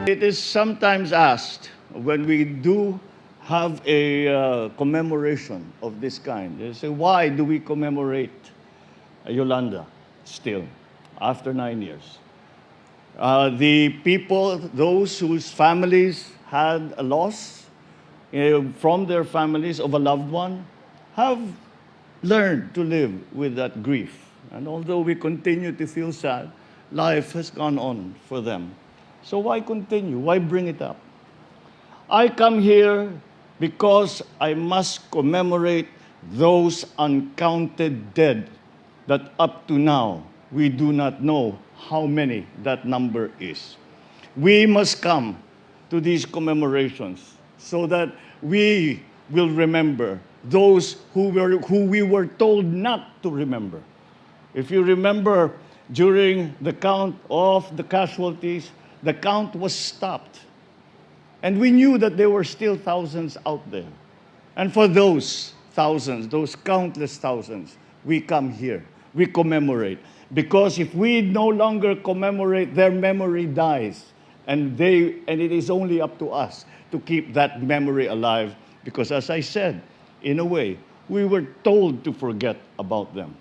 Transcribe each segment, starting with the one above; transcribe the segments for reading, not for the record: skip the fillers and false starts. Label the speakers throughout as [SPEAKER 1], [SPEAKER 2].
[SPEAKER 1] It is sometimes asked when we do have a commemoration of this kind. They say, why do we commemorate Yolanda still after 9 years? The people, those whose families had a loss from their families of a loved one, have learned to live with that grief. And although we continue to feel sad, life has gone on for them. So why continue? Why bring it up? I come here because I must commemorate those uncounted dead that up to now we do not know how many that number is. We must come to these commemorations so that we will remember those who we were told not to remember. If you remember, during the count of the casualties, the count was stopped. And we knew that there were still thousands out there. And for those thousands, those countless thousands, we come here, we commemorate. Because if we no longer commemorate, their memory dies. And it is only up to us to keep that memory alive. Because as I said, in a way, we were told to forget about them.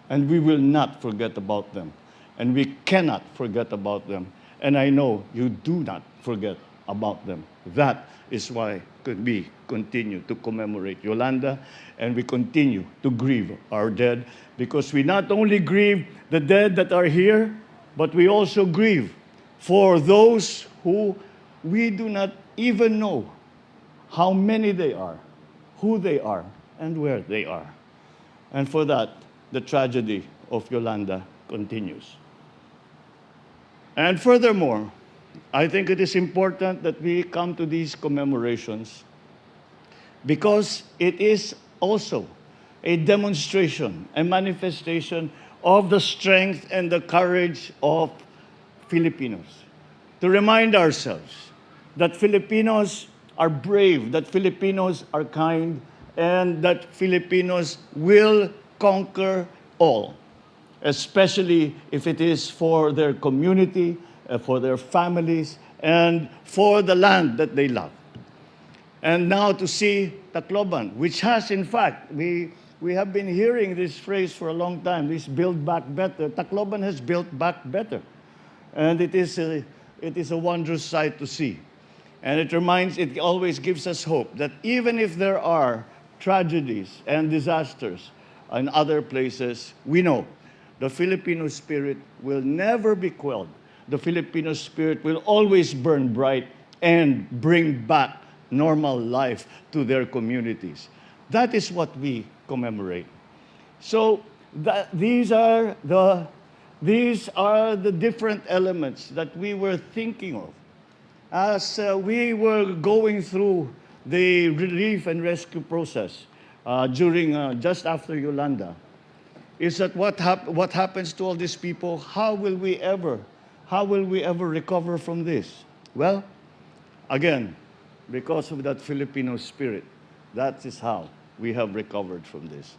[SPEAKER 1] And we will not forget about them. And we cannot forget about them. And I know you do not forget about them. That is why we continue to commemorate Yolanda, and we continue to grieve our dead, because we not only grieve the dead that are here, but we also grieve for those who we do not even know how many they are, who they are, and where they are. And for that, the tragedy of Yolanda continues. And furthermore, I think it is important that we come to these commemorations because it is also a demonstration, a manifestation of the strength and the courage of Filipinos. To remind ourselves that Filipinos are brave, that Filipinos are kind, and that Filipinos will conquer all, especially if it is for their community, for their families, and for the land that they love. And now to see Tacloban, which has, in fact, we have been hearing this phrase for a long time, this build back better. Tacloban has built back better. And it is a wondrous sight to see. And it always gives us hope that even if there are tragedies and disasters in other places, we know the Filipino spirit will never be quelled. The Filipino spirit will always burn bright and bring back normal life to their communities. That is what we commemorate. So these are the different elements that we were thinking of as we were going through the relief and rescue process during just after Yolanda. Is that what happens to all these people? How will we ever recover from this? Well, again, because of that Filipino spirit, that is how we have recovered from this.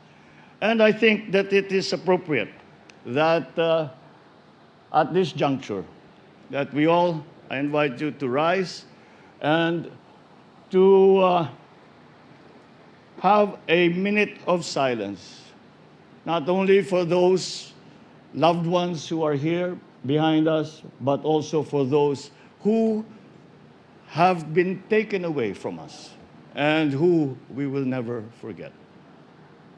[SPEAKER 1] And I think that it is appropriate that at this juncture, that we all, I invite you to rise and to have a minute of silence, not only for those loved ones who are here behind us, but also for those who have been taken away from us and who we will never forget.